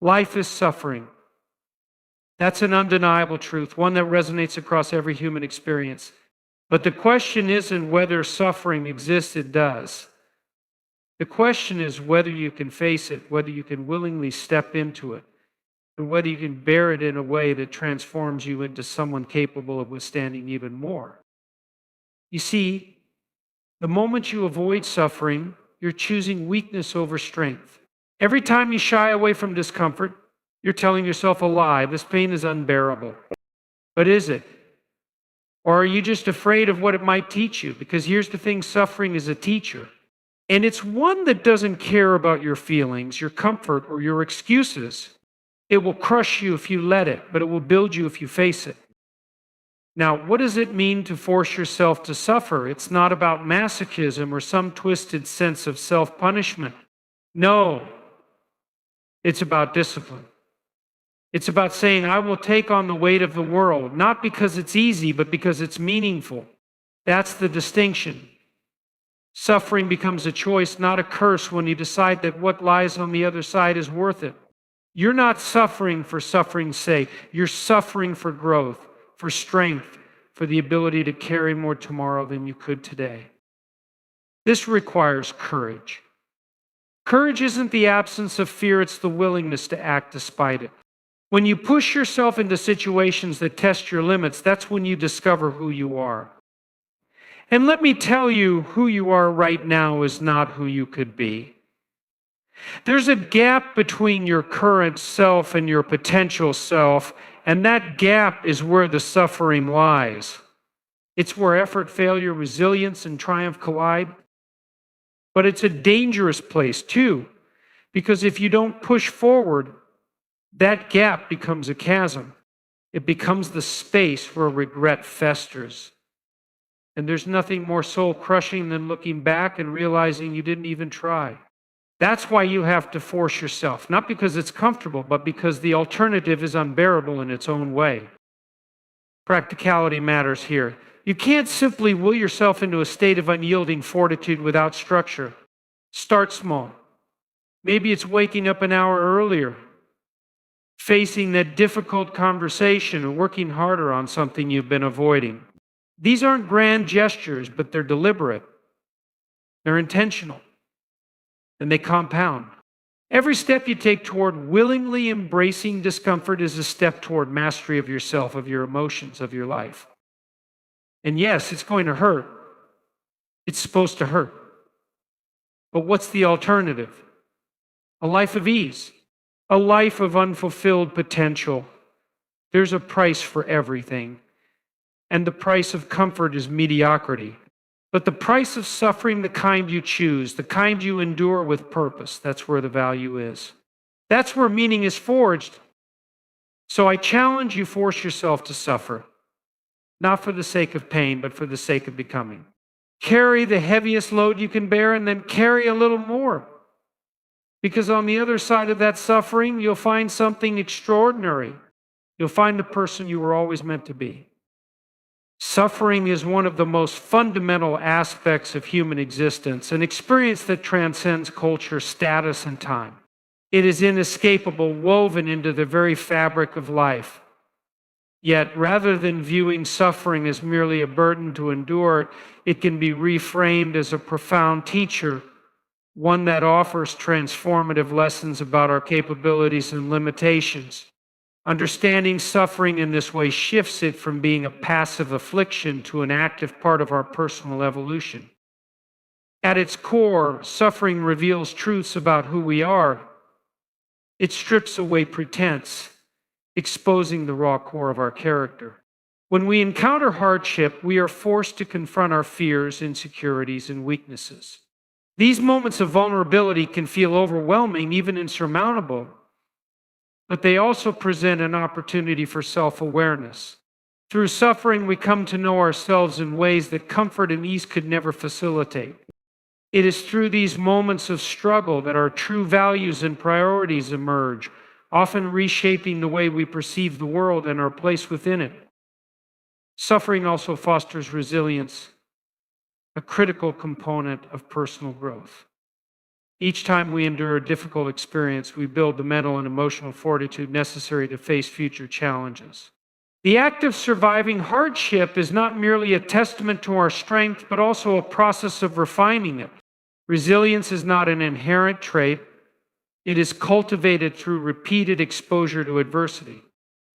Life is suffering. That's an undeniable truth, one that resonates across every human experience. But the question isn't whether suffering exists, it does. The question is whether you can face it, whether you can willingly step into it, and whether you can bear it in a way that transforms you into someone capable of withstanding even more. You see, the moment you avoid suffering, you're choosing weakness over strength. Every time you shy away from discomfort, you're telling yourself a lie. This pain is unbearable. But is it? Or are you just afraid of what it might teach you? Because here's the thing, suffering is a teacher. And it's one that doesn't care about your feelings, your comfort, or your excuses. It will crush you if you let it, but it will build you if you face it. Now, what does it mean to force yourself to suffer? It's not about masochism or some twisted sense of self-punishment. No, it's about discipline. It's about saying, I will take on the weight of the world, not because it's easy, but because it's meaningful. That's the distinction. Suffering becomes a choice, not a curse, when you decide that what lies on the other side is worth it. You're not suffering for suffering's sake. You're suffering for growth, for strength, for the ability to carry more tomorrow than you could today. This requires courage. Courage isn't the absence of fear, it's the willingness to act despite it. When you push yourself into situations that test your limits, that's when you discover who you are. And let me tell you, who you are right now is not who you could be. There's a gap between your current self and your potential self, and that gap is where the suffering lies. It's where effort, failure, resilience, and triumph collide. But it's a dangerous place too, because if you don't push forward, that gap becomes a chasm. It becomes the space where regret festers. And there's nothing more soul-crushing than looking back and realizing you didn't even try. That's why you have to force yourself, not because it's comfortable, but because the alternative is unbearable in its own way. Practicality matters here. You can't simply will yourself into a state of unyielding fortitude without structure. Start small. Maybe it's waking up an hour earlier, facing that difficult conversation, and working harder on something you've been avoiding. These aren't grand gestures, but they're deliberate. They're intentional. And they compound. Every step you take toward willingly embracing discomfort is a step toward mastery of yourself, of your emotions, of your life. And yes, it's going to hurt. It's supposed to hurt. But what's the alternative? A life of ease. A life of unfulfilled potential. There's a price for everything. And the price of comfort is mediocrity. But the price of suffering, the kind you choose, the kind you endure with purpose, that's where the value is. That's where meaning is forged. So I challenge you, force yourself to suffer. Not for the sake of pain, but for the sake of becoming. Carry the heaviest load you can bear, and then carry a little more. Because on the other side of that suffering, you'll find something extraordinary. You'll find the person you were always meant to be. Suffering is one of the most fundamental aspects of human existence, an experience that transcends culture, status, and time. It is inescapable, woven into the very fabric of life. Yet, rather than viewing suffering as merely a burden to endure, it can be reframed as a profound teacher, one that offers transformative lessons about our capabilities and limitations. Understanding suffering in this way shifts it from being a passive affliction to an active part of our personal evolution. At its core, suffering reveals truths about who we are. It strips away pretense, exposing the raw core of our character. When we encounter hardship, we are forced to confront our fears, insecurities, and weaknesses. These moments of vulnerability can feel overwhelming, even insurmountable. But they also present an opportunity for self-awareness. Through suffering, we come to know ourselves in ways that comfort and ease could never facilitate. It is through these moments of struggle that our true values and priorities emerge, often reshaping the way we perceive the world and our place within it. Suffering also fosters resilience, a critical component of personal growth. Each time we endure a difficult experience, we build the mental and emotional fortitude necessary to face future challenges. The act of surviving hardship is not merely a testament to our strength, but also a process of refining it. Resilience is not an inherent trait, it is cultivated through repeated exposure to adversity.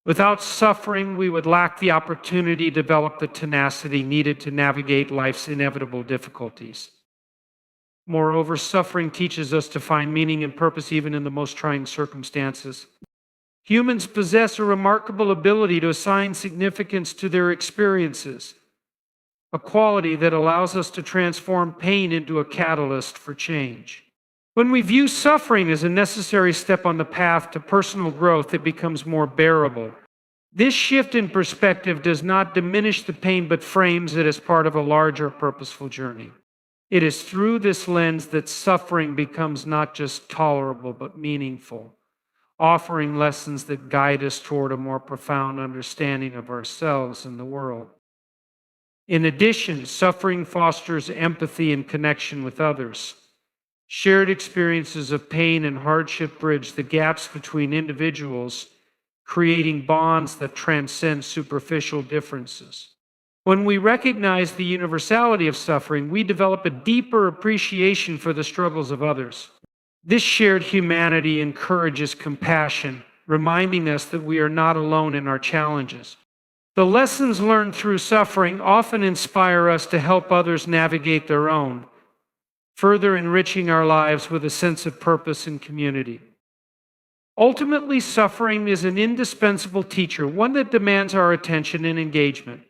Without suffering, we would lack the opportunity to develop the tenacity needed to navigate life's inevitable difficulties. Moreover, suffering teaches us to find meaning and purpose even in the most trying circumstances. Humans possess a remarkable ability to assign significance to their experiences, a quality that allows us to transform pain into a catalyst for change. When we view suffering as a necessary step on the path to personal growth, it becomes more bearable. This shift in perspective does not diminish the pain, but frames it as part of a larger purposeful journey. It is through this lens that suffering becomes not just tolerable, but meaningful, offering lessons that guide us toward a more profound understanding of ourselves and the world. In addition, suffering fosters empathy and connection with others. Shared experiences of pain and hardship bridge the gaps between individuals, creating bonds that transcend superficial differences. When we recognize the universality of suffering, we develop a deeper appreciation for the struggles of others. This shared humanity encourages compassion, reminding us that we are not alone in our challenges. The lessons learned through suffering often inspire us to help others navigate their own, further enriching our lives with a sense of purpose and community. Ultimately, suffering is an indispensable teacher, one that demands our attention and engagement.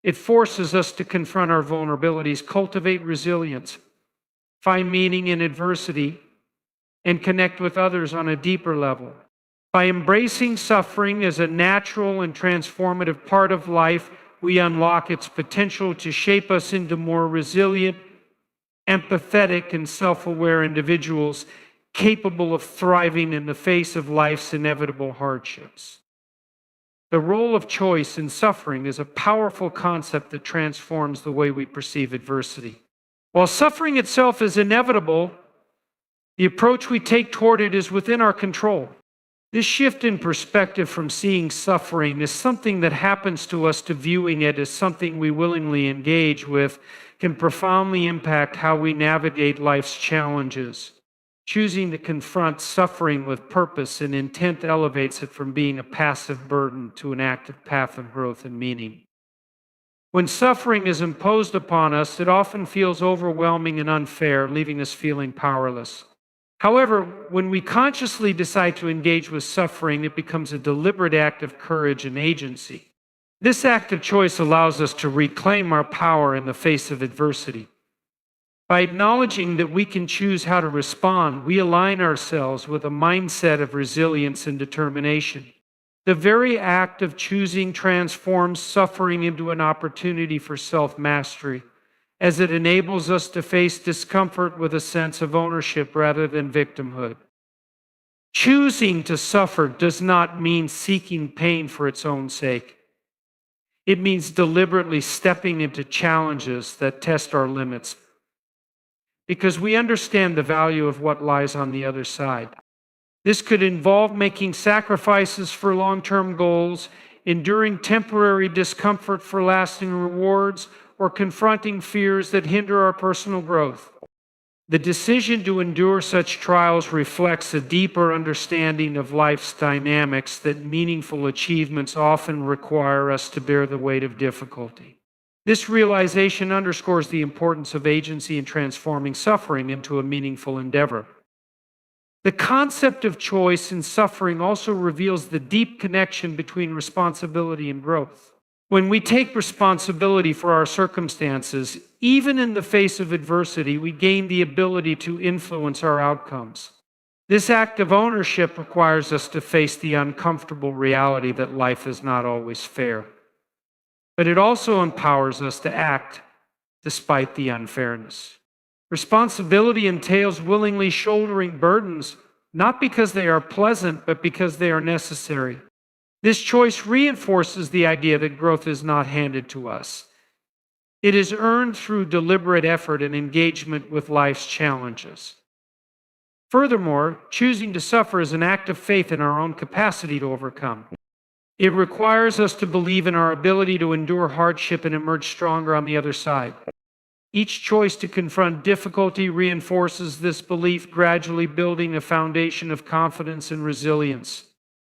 It forces us to confront our vulnerabilities, cultivate resilience, find meaning in adversity, and connect with others on a deeper level. By embracing suffering as a natural and transformative part of life, we unlock its potential to shape us into more resilient, empathetic, and self-aware individuals capable of thriving in the face of life's inevitable hardships. The role of choice in suffering is a powerful concept that transforms the way we perceive adversity. While suffering itself is inevitable, the approach we take toward it is within our control. This shift in perspective from seeing suffering as something that happens to us to viewing it as something we willingly engage with can profoundly impact how we navigate life's challenges. Choosing to confront suffering with purpose and intent elevates it from being a passive burden to an active path of growth and meaning. When suffering is imposed upon us, it often feels overwhelming and unfair, leaving us feeling powerless. However, when we consciously decide to engage with suffering, it becomes a deliberate act of courage and agency. This act of choice allows us to reclaim our power in the face of adversity. By acknowledging that we can choose how to respond, we align ourselves with a mindset of resilience and determination. The very act of choosing transforms suffering into an opportunity for self-mastery, as it enables us to face discomfort with a sense of ownership rather than victimhood. Choosing to suffer does not mean seeking pain for its own sake. It means deliberately stepping into challenges that test our limits, because we understand the value of what lies on the other side. This could involve making sacrifices for long-term goals, enduring temporary discomfort for lasting rewards, or confronting fears that hinder our personal growth. The decision to endure such trials reflects a deeper understanding of life's dynamics, that meaningful achievements often require us to bear the weight of difficulty. This realization underscores the importance of agency in transforming suffering into a meaningful endeavor. The concept of choice in suffering also reveals the deep connection between responsibility and growth. When we take responsibility for our circumstances, even in the face of adversity, we gain the ability to influence our outcomes. This act of ownership requires us to face the uncomfortable reality that life is not always fair. But it also empowers us to act despite the unfairness. Responsibility entails willingly shouldering burdens, not because they are pleasant, but because they are necessary. This choice reinforces the idea that growth is not handed to us. It is earned through deliberate effort and engagement with life's challenges. Furthermore, choosing to suffer is an act of faith in our own capacity to overcome. It requires us to believe in our ability to endure hardship and emerge stronger on the other side. Each choice to confront difficulty reinforces this belief, gradually building a foundation of confidence and resilience.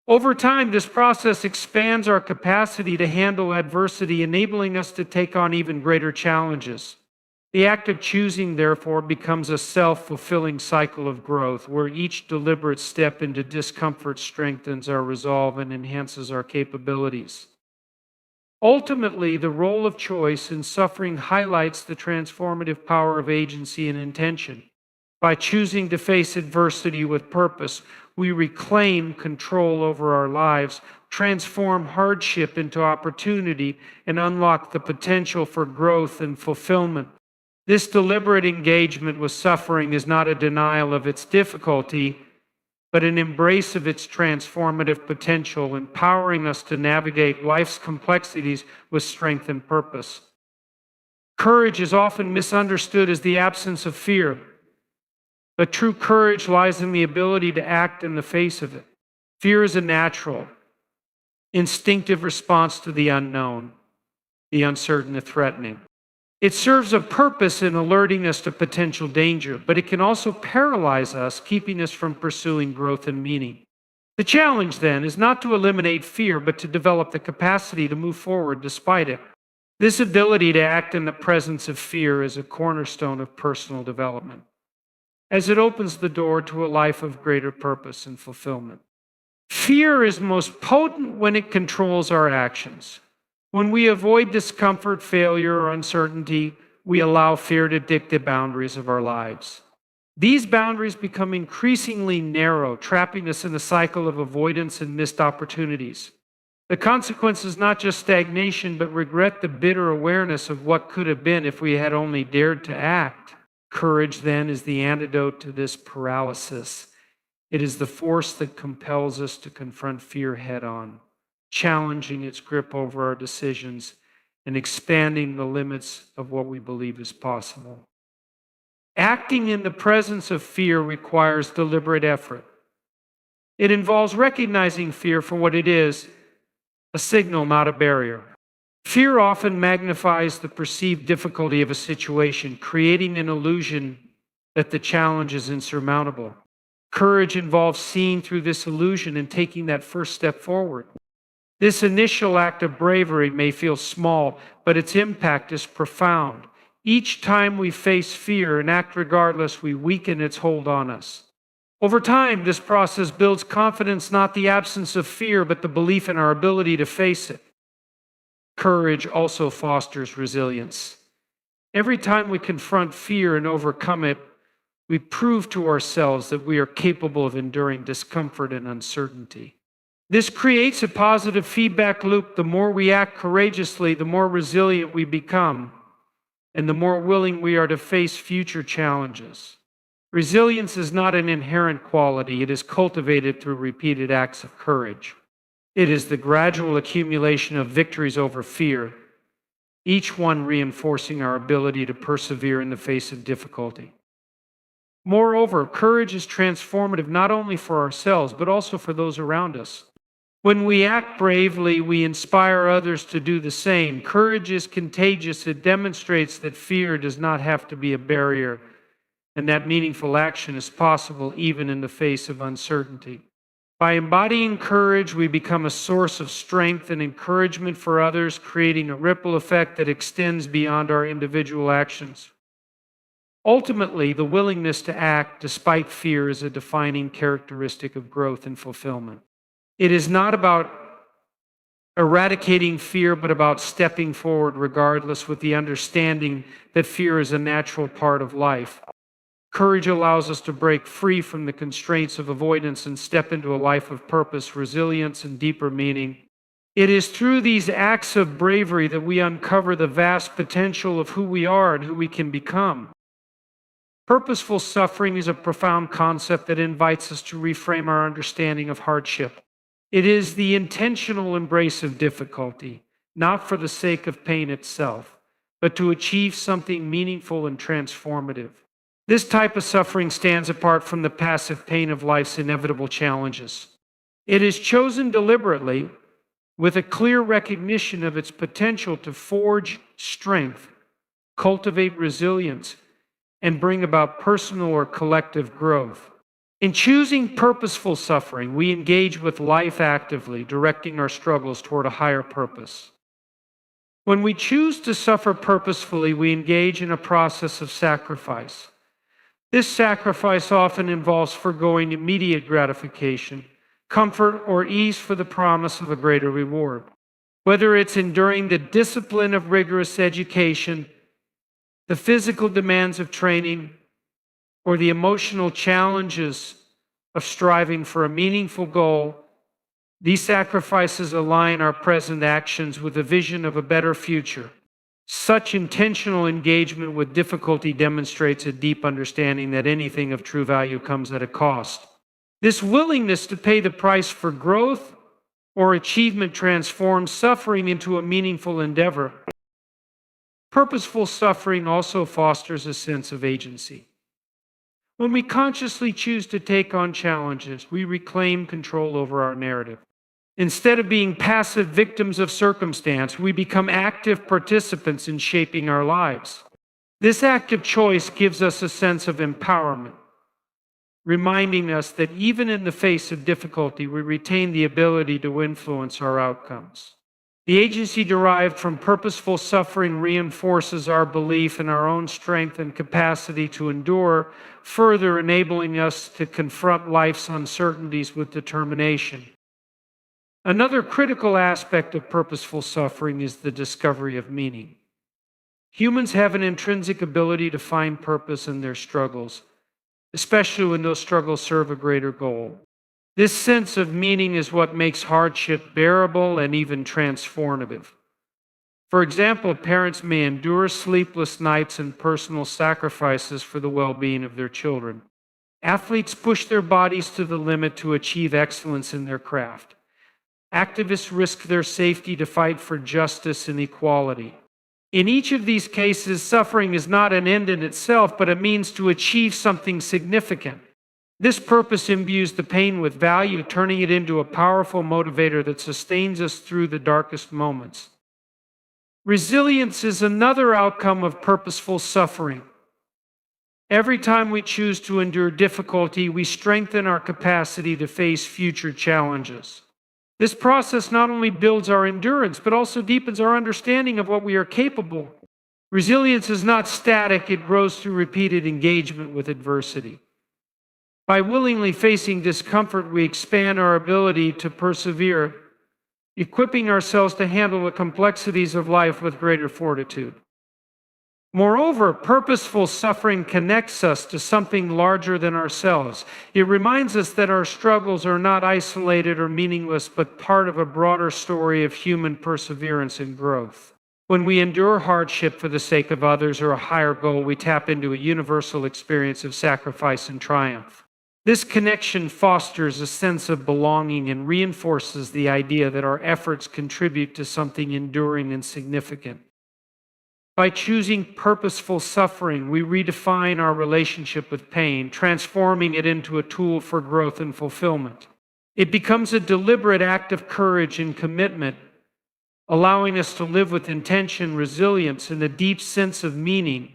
Over time, this process expands our capacity to handle adversity, enabling us to take on even greater challenges. The act of choosing, therefore, becomes a self-fulfilling cycle of growth, where each deliberate step into discomfort strengthens our resolve and enhances our capabilities. Ultimately, the role of choice in suffering highlights the transformative power of agency and intention. By choosing to face adversity with purpose, we reclaim control over our lives, transform hardship into opportunity, and unlock the potential for growth and fulfillment. This deliberate engagement with suffering is not a denial of its difficulty, but an embrace of its transformative potential, empowering us to navigate life's complexities with strength and purpose. Courage is often misunderstood as the absence of fear, but true courage lies in the ability to act in the face of it. Fear is a natural, instinctive response to the unknown, the uncertain, the threatening. It serves a purpose in alerting us to potential danger, but it can also paralyze us, keeping us from pursuing growth and meaning. The challenge, then, is not to eliminate fear, but to develop the capacity to move forward despite it. This ability to act in the presence of fear is a cornerstone of personal development, as it opens the door to a life of greater purpose and fulfillment. Fear is most potent when it controls our actions. When we avoid discomfort, failure, or uncertainty, we allow fear to dictate the boundaries of our lives. These boundaries become increasingly narrow, trapping us in a cycle of avoidance and missed opportunities. The consequence is not just stagnation, but regret, the bitter awareness of what could have been if we had only dared to act. Courage, then, is the antidote to this paralysis. It is the force that compels us to confront fear head-on, challenging its grip over our decisions and expanding the limits of what we believe is possible. Acting in the presence of fear requires deliberate effort. It involves recognizing fear for what it is, a signal, not a barrier. Fear often magnifies the perceived difficulty of a situation, creating an illusion that the challenge is insurmountable. Courage involves seeing through this illusion and taking that first step forward. This initial act of bravery may feel small, but its impact is profound. Each time we face fear and act regardless, we weaken its hold on us. Over time, this process builds confidence, not the absence of fear, but the belief in our ability to face it. Courage also fosters resilience. Every time we confront fear and overcome it, we prove to ourselves that we are capable of enduring discomfort and uncertainty. This creates a positive feedback loop. The more we act courageously, the more resilient we become, and the more willing we are to face future challenges. Resilience is not an inherent quality. It is cultivated through repeated acts of courage. It is the gradual accumulation of victories over fear, each one reinforcing our ability to persevere in the face of difficulty. Moreover, courage is transformative not only for ourselves, but also for those around us. When we act bravely, we inspire others to do the same. Courage is contagious. It demonstrates that fear does not have to be a barrier, and that meaningful action is possible even in the face of uncertainty. By embodying courage, we become a source of strength and encouragement for others, creating a ripple effect that extends beyond our individual actions. Ultimately, the willingness to act despite fear is a defining characteristic of growth and fulfillment. It is not about eradicating fear, but about stepping forward regardless, with the understanding that fear is a natural part of life. Courage allows us to break free from the constraints of avoidance and step into a life of purpose, resilience, and deeper meaning. It is through these acts of bravery that we uncover the vast potential of who we are and who we can become. Purposeful suffering is a profound concept that invites us to reframe our understanding of hardship. It is the intentional embrace of difficulty, not for the sake of pain itself, but to achieve something meaningful and transformative. This type of suffering stands apart from the passive pain of life's inevitable challenges. It is chosen deliberately with a clear recognition of its potential to forge strength, cultivate resilience, and bring about personal or collective growth. In choosing purposeful suffering, we engage with life actively, directing our struggles toward a higher purpose. When we choose to suffer purposefully, we engage in a process of sacrifice. This sacrifice often involves foregoing immediate gratification, comfort, or ease for the promise of a greater reward. Whether it's enduring the discipline of rigorous education, the physical demands of training, or the emotional challenges of striving for a meaningful goal, these sacrifices align our present actions with a vision of a better future. Such intentional engagement with difficulty demonstrates a deep understanding that anything of true value comes at a cost. This willingness to pay the price for growth or achievement transforms suffering into a meaningful endeavor. Purposeful suffering also fosters a sense of agency. When we consciously choose to take on challenges, we reclaim control over our narrative. Instead of being passive victims of circumstance, we become active participants in shaping our lives. This active choice gives us a sense of empowerment, reminding us that even in the face of difficulty, we retain the ability to influence our outcomes. The agency derived from purposeful suffering reinforces our belief in our own strength and capacity to endure, further enabling us to confront life's uncertainties with determination. Another critical aspect of purposeful suffering is the discovery of meaning. Humans have an intrinsic ability to find purpose in their struggles, especially when those struggles serve a greater goal. This sense of meaning is what makes hardship bearable and even transformative. For example, parents may endure sleepless nights and personal sacrifices for the well-being of their children. Athletes push their bodies to the limit to achieve excellence in their craft. Activists risk their safety to fight for justice and equality. In each of these cases, suffering is not an end in itself, but a means to achieve something significant. This purpose imbues the pain with value, turning it into a powerful motivator that sustains us through the darkest moments. Resilience is another outcome of purposeful suffering. Every time we choose to endure difficulty, we strengthen our capacity to face future challenges. This process not only builds our endurance, but also deepens our understanding of what we are capable. Resilience is not static, it grows through repeated engagement with adversity. By willingly facing discomfort, we expand our ability to persevere, equipping ourselves to handle the complexities of life with greater fortitude. Moreover, purposeful suffering connects us to something larger than ourselves. It reminds us that our struggles are not isolated or meaningless, but part of a broader story of human perseverance and growth. When we endure hardship for the sake of others or a higher goal, we tap into a universal experience of sacrifice and triumph. This connection fosters a sense of belonging and reinforces the idea that our efforts contribute to something enduring and significant. By choosing purposeful suffering, we redefine our relationship with pain, transforming it into a tool for growth and fulfillment. It becomes a deliberate act of courage and commitment, allowing us to live with intention, resilience, and a deep sense of meaning